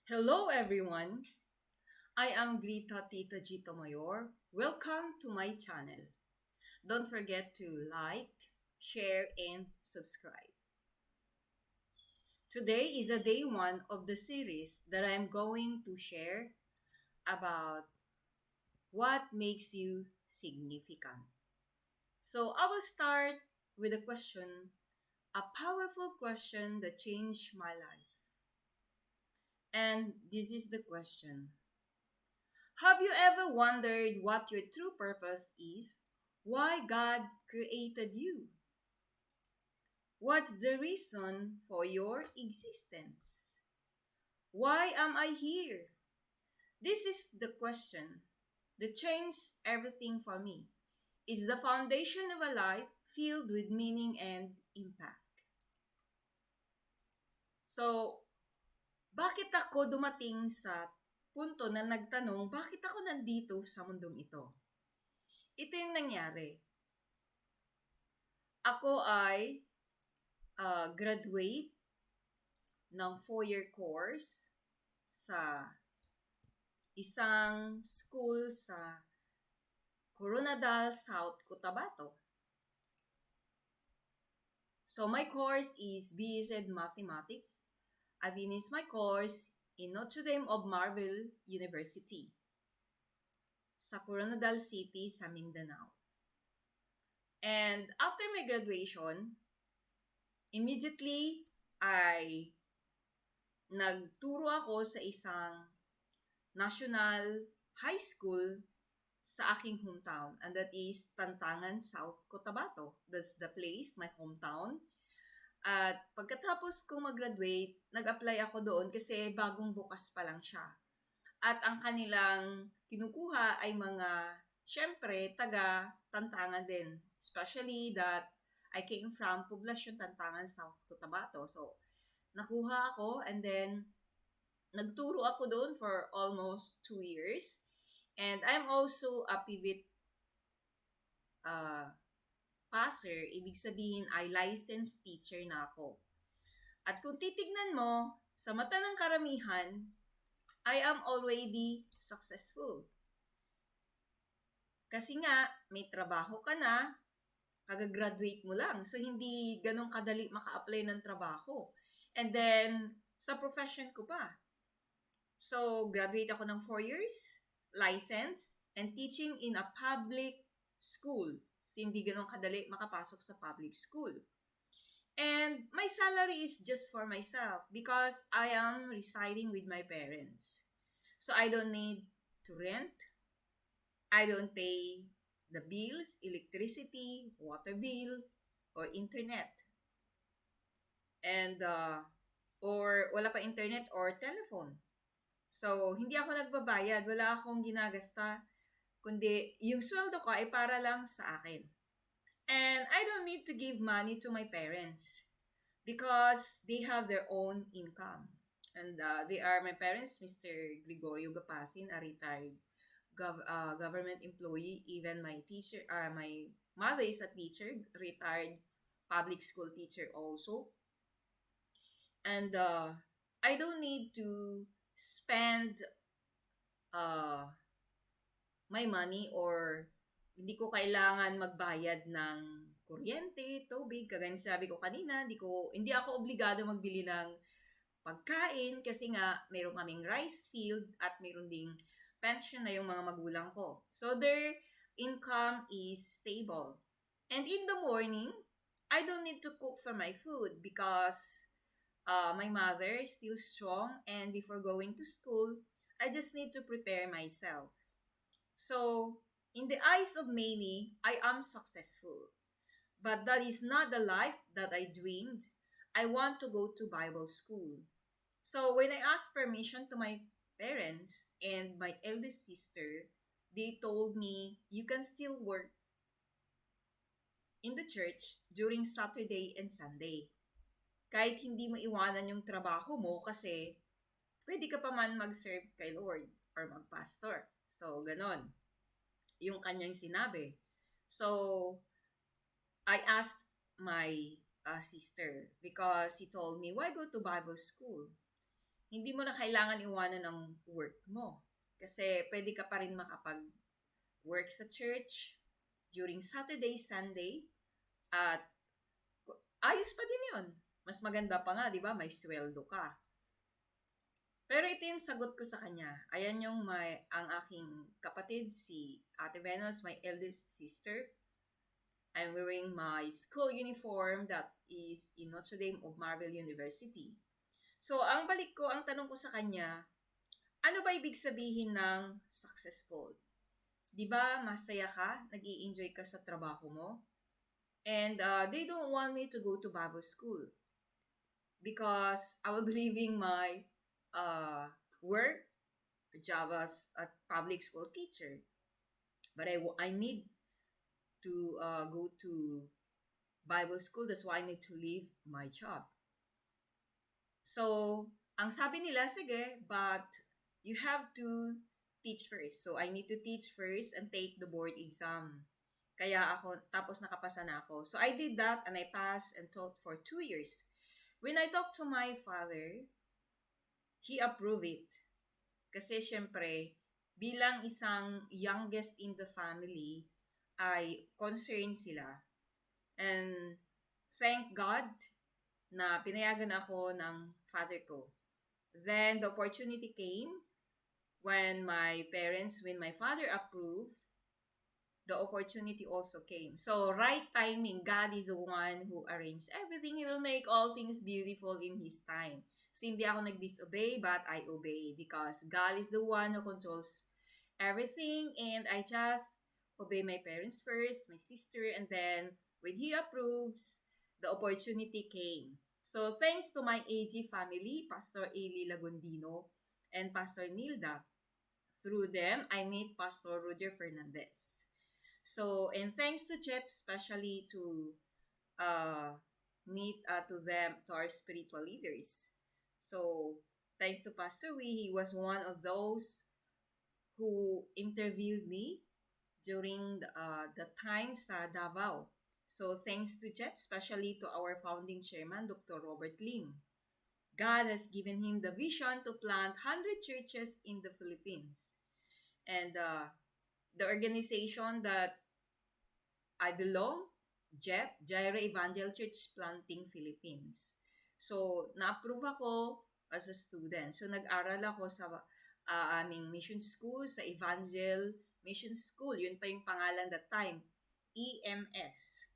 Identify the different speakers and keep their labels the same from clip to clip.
Speaker 1: Hello everyone, I am Grita Tita Gito Mayor. Welcome to my channel. Don't forget to like, share, and subscribe. Today is a day one of the series that I'm going to share about what makes you significant. So I will start with a question, a powerful question that changed my life. And this is the question. Have you ever wondered what your true purpose is? Why God created you? What's the reason for your existence? Why am I here? This is the question that changed everything for me. It's the foundation of a life filled with meaning and impact. So, bakit ako dumating sa punto na nagtanong, bakit ako nandito sa mundong ito? Ito yung nangyari. Ako ay graduate ng 4-year course sa isang school sa Coronadal, South Cotabato. So my course is BSed Mathematics. I finished my course in Notre Dame of Marble University sa Coronadal City sa Mindanao. And after my graduation, immediately I nagturo ako sa isang national high school sa aking hometown, and that is Tantangan, South Cotabato. That's the place, my hometown. At pagkatapos kong mag-graduate, nag-apply ako doon kasi bagong bukas pa lang siya. At ang kanilang kinukuha ay mga, syempre, taga Tantangan din. Especially that I came from Poblacion Tantangan, South Cotabato. So, nakuha ako and then nagturo ako doon for almost 2 years. And I'm also a pivot uh, passer. Ibig sabihin ay licensed teacher na ako. At kung titignan mo, sa mata ng karamihan, I am already successful. Kasi nga, may trabaho ka na, kagagraduate mo lang. So, hindi ganun kadali maka-apply ng trabaho. And then, sa profession ko pa. So, graduate ako ng 4 years, license, and teaching in a public school. So, hindi ganun kadali makapasok sa public school. And my salary is just for myself because I am residing with my parents. So, I don't need to rent. I don't pay the bills, electricity, water bill, or internet. And, or wala pa internet or telephone. So, hindi ako nagbabayad. Wala akong ginagasta. Kundi, yung sweldo ko ay para lang sa akin. And I don't need to give money to my parents because they have their own income. And they are my parents, Mr. Gregorio Gapasin, a retired government employee. Even my teacher, my mother is a teacher, retired public school teacher also. And I don't need to spend uh, my money or hindi ko kailangan magbayad ng kuryente, tubig, kagaya sabi ko kanina, hindi ako obligado magbili ng pagkain kasi nga mayroon kaming rice field at mayroon ding pension na yung mga magulang ko. So their income is stable. And in the morning, I don't need to cook for my food because my mother is still strong, and before going to school, I just need to prepare myself. So, in the eyes of many, I am successful. But that is not the life that I dreamed. I want to go to Bible school. So, when I asked permission to my parents and my eldest sister, they told me, you can still work in the church during Saturday and Sunday. Kahit hindi mo iwanan yung trabaho mo kasi pwede ka pa man mag-serve kay Lord or mag-pastor. So, ganon. Yung kanyang sinabi. So, I asked my sister because he told me, why go to Bible school? hindi mo na kailangan iwanan ang work mo. Kasi pwede ka pa rin makapag-work sa church during Saturday, Sunday, at ayos pa din yun. Mas maganda pa nga, di ba? May sweldo ka. Pero ito yung sagot ko sa kanya. Ayan yung ang aking kapatid, si Ate Venus, my eldest sister. I'm wearing my school uniform that is in Notre Dame of Marvel University. So, ang tanong ko sa kanya, ano ba ibig sabihin ng successful? Di ba masaya ka? Nag-i-enjoy ka sa trabaho mo? And they don't want me to go to Bible school because I will be leaving my work job as a public school teacher. But I need to go to Bible school. That's why I need to leave my job. So, ang sabi nila, sige, but you have to teach first. So, I need to teach first and take the board exam. Kaya tapos nakapasa na ako. So, I did that and I passed and taught for 2 years. When I talked to my father, he approved it. Kasi syempre, bilang isang youngest in the family, ay concerned sila. And thank God na pinayagan ako ng father ko. Then the opportunity came when my father approved, the opportunity also came. So, right timing, God is the one who arranged everything. He will make all things beautiful in His time. So, hindi ako nag-disobey, but I obey because God is the one who controls everything, and I just obey my parents first, my sister, and then when He approves, the opportunity came. So, thanks to my AG family, Pastor Eli Lagondino and Pastor Nilda, through them, I meet Pastor Roger Fernandez. So, and thanks to Jeff, especially to meet to them, to our spiritual leaders. So, thanks to Pastor Wee, he was one of those who interviewed me during the time sa Davao. So, thanks to Jeff, especially to our founding chairman, Dr. Robert Lim. God has given him the vision to plant 100 churches in the Philippines. And the organization that I belong, JEP, Jaira Evangel Church Planting Philippines. So, na-approve ako as a student. So, nag-aral ako sa aming mission school, sa Evangel Mission School. Yun pa yung pangalan that time, EMS.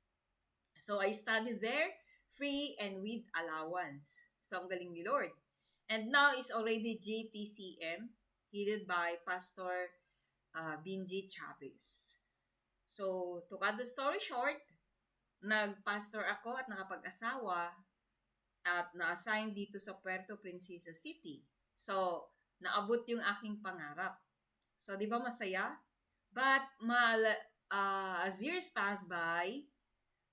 Speaker 1: So, I studied there, free and with allowance. So, ang galing ni Lord. And now is already JTCM, headed by Pastor Benji Chavez. So, to cut the story short, nag-pastor ako at nakapag-asawa at na-assign dito sa Puerto Princesa City. So, naabot yung aking pangarap. So, di ba masaya? But, as years pass by,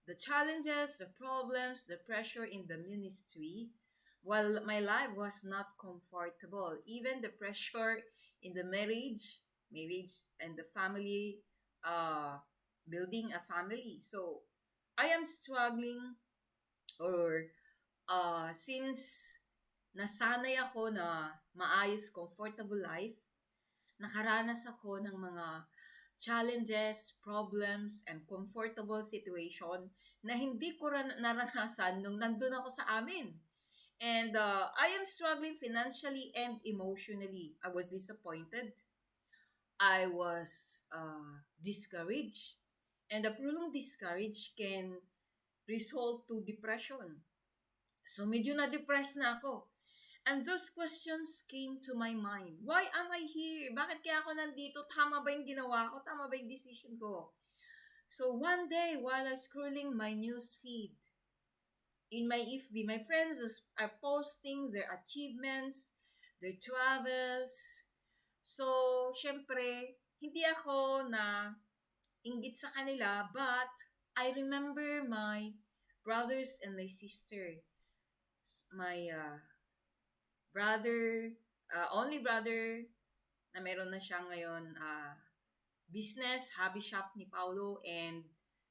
Speaker 1: the challenges, the problems, the pressure in the ministry, while my life was not comfortable, even the pressure in the marriage and the family, building a family. So, I am struggling, or since nasanay ako na maayos, comfortable life, nakaranas ako ng mga challenges, problems, and comfortable situation na hindi ko naranasan nung nandun ako sa amin. And I am struggling financially and emotionally. I was disappointed. I was discouraged. And a prolonged discourage can result to depression. So medyo na-depress na ako. And those questions came to my mind. Why am I here? Bakit kaya ako nandito? Tama ba yung ginawa ko? Tama ba yung decision ko? So one day, while I was scrolling my news feed, in my FB, my friends are posting their achievements, their travels. So, syempre, hindi ako na inggit sa kanila, but I remember my brothers and my sister. My only brother na meron na siya ngayon business, hobby shop ni Paulo, and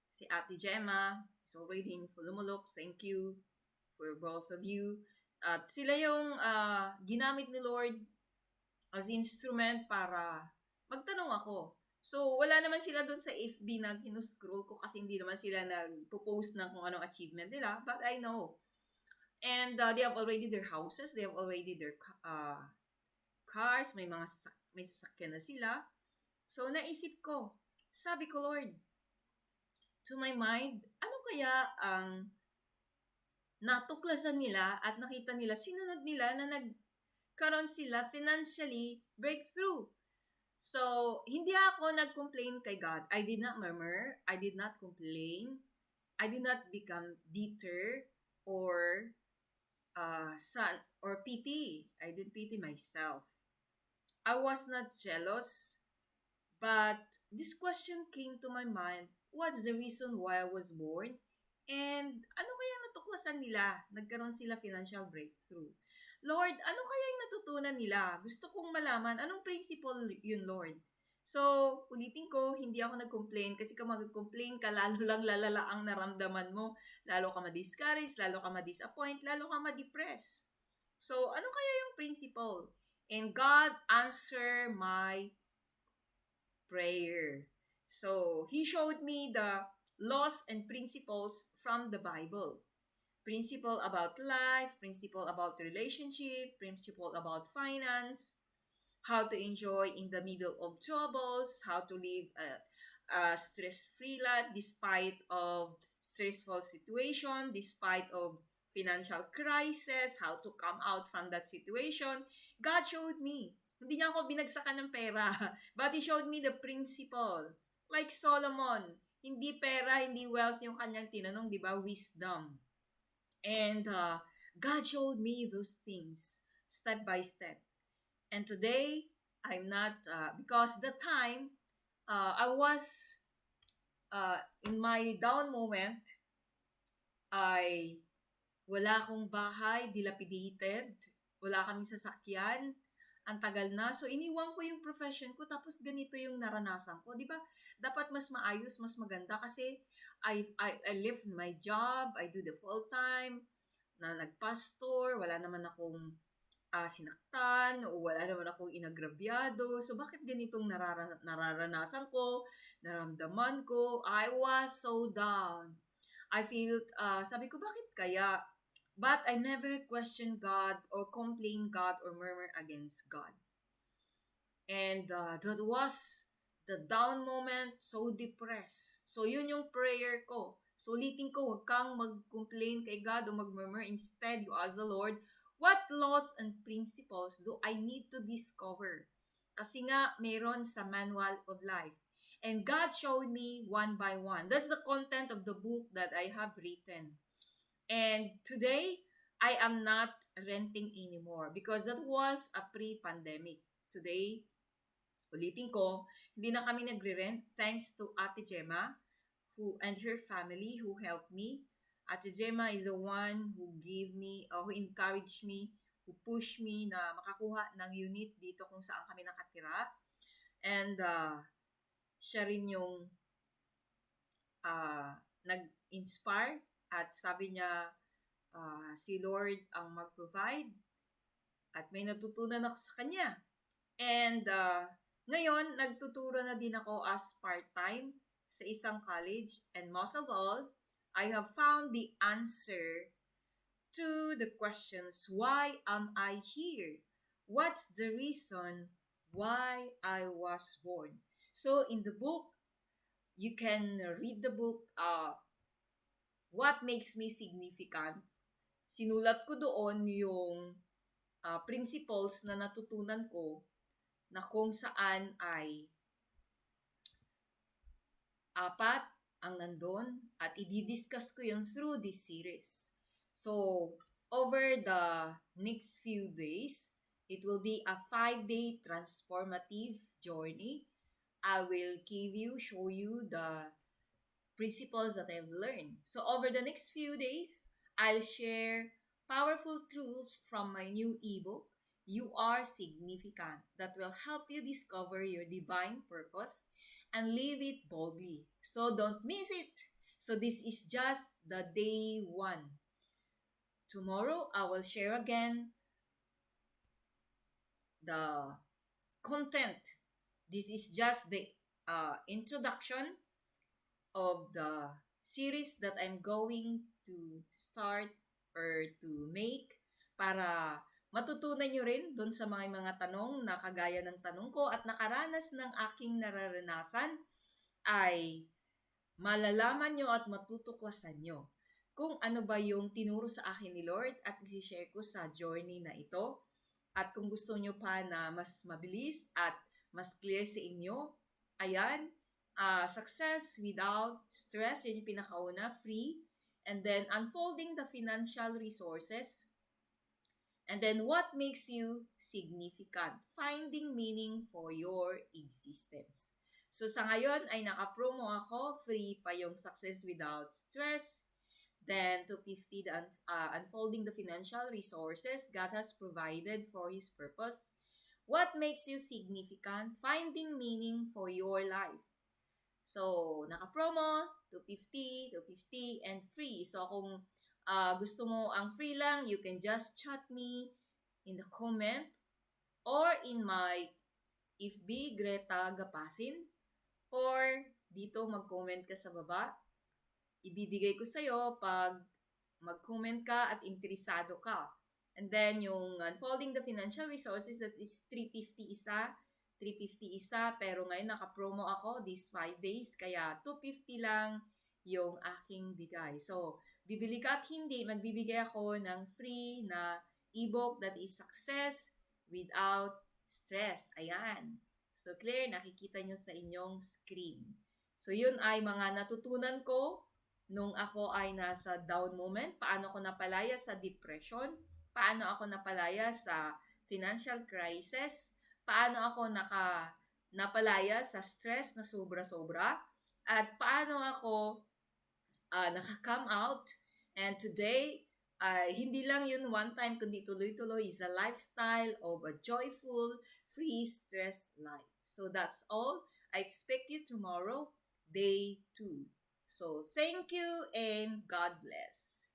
Speaker 1: si Ate Gemma is already in Fulumulok. Thank you for both of you. At sila yung ginamit ni Lord as instrument para magtanong ako. So, wala naman sila doon sa FB na kinuscroll ko kasi hindi naman sila nagpo-post ng kung anong achievement nila. But I know. And they have already their houses, they have already their cars, may sasakyan na sila. So, naisip ko, sabi ko, Lord, to my mind, ano kaya ang natuklasan nila at nakita nila, sinunod nila na nagkaroon sila financially breakthrough. So, hindi ako nag-complain kay God. I did not murmur. I did not complain. I did not become bitter or sad or pity. I didn't pity myself. I was not jealous. But this question came to my mind, what's the reason why I was born? And ano kaya natuklasan nila? Nagkaroon sila financial breakthrough. Lord, ano kaya yung natutunan nila? Gusto kong malaman, anong principle yun, Lord? So, ulitin ko, hindi ako nag-complain kasi kung mag-complain ka, lalo lang lalala ang naramdaman mo. Lalo ka ma-discourage, lalo ka ma-disappoint, lalo ka ma-depress. So, ano kaya yung principle? And God answer my prayer. So, he showed me the laws and principles from the Bible. Principle about life, principle about relationship, principle about finance, how to enjoy in the middle of troubles, how to live a stress-free life despite of stressful situation, despite of financial crisis, how to come out from that situation. God showed me. Hindi niya ako binagsakan ng pera, but He showed me the principle. Like Solomon, hindi pera, hindi wealth yung kanyang tinanong, di ba? Wisdom. And God showed me those things step by step. And today, I'm not, because the time, I was in my down moment, ay wala akong bahay, dilapidated, wala kaming sasakyan, ang tagal na. So, iniwan ko yung profession ko, tapos ganito yung naranasan ko. Di ba? Dapat mas maayos, mas maganda kasi I left my job, I do the full-time, na nagpastor, wala naman akong sinaktan, o wala naman akong inagrabyado. So, bakit ganitong nararanasan ko, naramdaman ko? I was so down. I feel, sabi ko, bakit kaya? But I never question God or complain God or murmur against God. And that was the down moment, so depressed. So yun yung prayer ko. So ulitin ko, huwag kang mag-complain kay God o mag-murmur. Instead, you ask the Lord, what laws and principles do I need to discover? Kasi nga, meron sa Manual of Life. And God showed me one by one. That's the content of the book that I have written. And today, I am not renting anymore because that was a pre-pandemic. Today, ulitin ko, hindi na kami nagre-rent thanks to Ate Gemma who and her family who helped me. Ate Gemma is the one who gave me, who encouraged me, who pushed me na makakuha ng unit dito kung saan kami nakatira. And siya rin yung nag-inspire at sabi niya, si Lord ang mag-provide at may natutunan ako sa Kanya. And ngayon, nagtuturo na din ako as part-time sa isang college. And most of all, I have found the answer to the questions, why am I here? What's the reason why I was born? So in the book, you can read the book, What Makes Me Significant. Sinulat ko doon yung principles na natutunan ko na kung saan ay apat ang nandun at i-discuss ko yun through this series. So, over the next few days, it will be a 5-day transformative journey. I will show you the principles that I've learned. So, over the next few days, I'll share powerful truths from my new ebook, You Are Significant, that will help you discover your divine purpose and live it boldly. So don't miss it. So this is just the day 1. Tomorrow, I will share again the content. This is just the introduction of the series that I'm going to start or to make para matutunan nyo rin dun sa mga tanong na kagaya ng tanong ko at nakaranas ng aking nararanasan ay malalaman nyo at matutuklasan nyo kung ano ba yung tinuro sa akin ni Lord at i-share ko sa journey na ito. At kung gusto nyo pa na mas mabilis at mas clear sa inyo, ayan, success without stress, yun yung pinakauna, free. And then, unfolding the financial resources. And then, what makes you significant? Finding meaning for your existence. So, sa ngayon ay naka-promo ako. Free pa yung Success Without Stress. Then, 250, unfolding the financial resources God has provided for His purpose. What makes you significant? Finding meaning for your life. So, naka-promo, 250, and free. So, kung gusto mo ang free lang, you can just chat me in the comment or in my FB, Greta Gapasin, or dito mag-comment ka sa baba. Ibibigay ko sa'yo pag mag-comment ka at interesado ka. And then, yung unfolding the financial resources, that is 350 isa, pero ngayon naka-promo ako these 5 days, kaya 250 lang yung aking bigay. So, bibili ka at hindi, magbibigay ako ng free na ebook that is Success Without Stress. Ayan. So, clear, nakikita nyo sa inyong screen. So, yun ay mga natutunan ko nung ako ay nasa down moment, paano ako napalaya sa depression, paano ako napalaya sa financial crisis, paano ako napalaya sa stress na sobra-sobra, at paano ako naka-come out. And today, hindi lang yun one time, kundi tuloy-tuloy is a lifestyle of a joyful, free, stress life. So that's all. I expect you tomorrow, day 2. So, thank you and God bless.